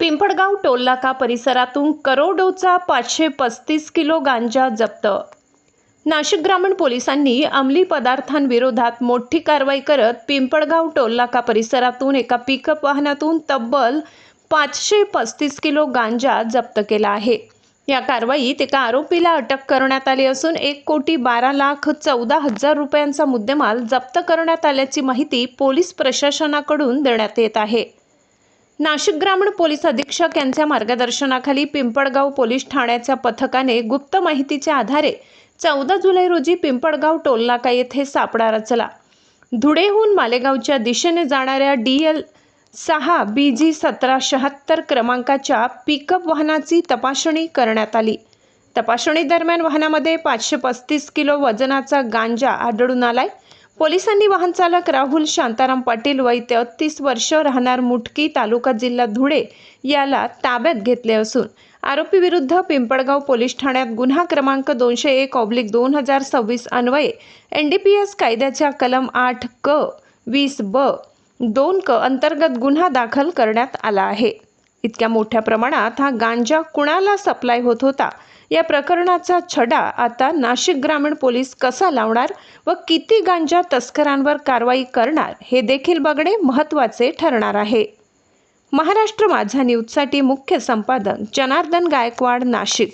पिंपळगाव टोलनाका परिसरातून करोडोचा 535 किलो गांजा जप्त। नाशिक ग्रामीण पोलिसांनी अंमली पदार्थांविरोधात मोठी कारवाई करत पिंपळगाव टोलनाका परिसरातून एका पिकअप वाहनातून तब्बल 535 किलो गांजा जप्त केला आहे। या कारवाईत एका आरोपीला अटक करण्यात आली असून 1,12,14,000 रुपयांचा मुद्देमाल जप्त करण्यात आल्याची माहिती पोलीस प्रशासनाकडून देण्यात येत आहे। नाशिक ग्रामीण पोलीस अधीक्षक यांच्या मार्गदर्शनाखाली पिंपळगाव पोलीस ठाण्याच्या पथकाने गुप्त माहितीच्या आधारे 14 जुलै रोजी पिंपळगाव टोलनाका येथे सापळा रचला। धुळेहून मालेगावच्या दिशेने जाणाऱ्या DL6 BG 1776 क्रमांकाच्या पिकअप वाहनाची तपासणी करण्यात आली। तपासणी दरम्यान वाहनामध्ये 535 किलो वजनाचा गांजा आढळून आलाय। पोलिसांनी वाहन चालक राहुल शांताराम पाटील वय 33 वर्ष राहणार मुटकी तालुका जिल्हा धुळे याला ताब्यात घेतले असून आरोपी विरुद्ध पिंपळगाव पोलीस ठाण्यात गुन्हा क्रमांक 201/2026 अन्वये NDPS कायद्याच्या कलम 8 क 20 ब 2 क अंतर्गत गुन्हा दाखल करण्यात आला आहे। इतक्या मोठ्या प्रमाणात हा गांजा कुणाला सप्लाय होत होता या प्रकरणाचा छडा आता नाशिक ग्रामीण पोलीस कसा लावणार व किती गांजा तस्करांवर कारवाई करणार हे देखील बघणे महत्त्वाचे ठरणार आहे। महाराष्ट्र माझा न्यूजसाठी मुख्य संपादक जनार्दन गायकवाड, नाशिक।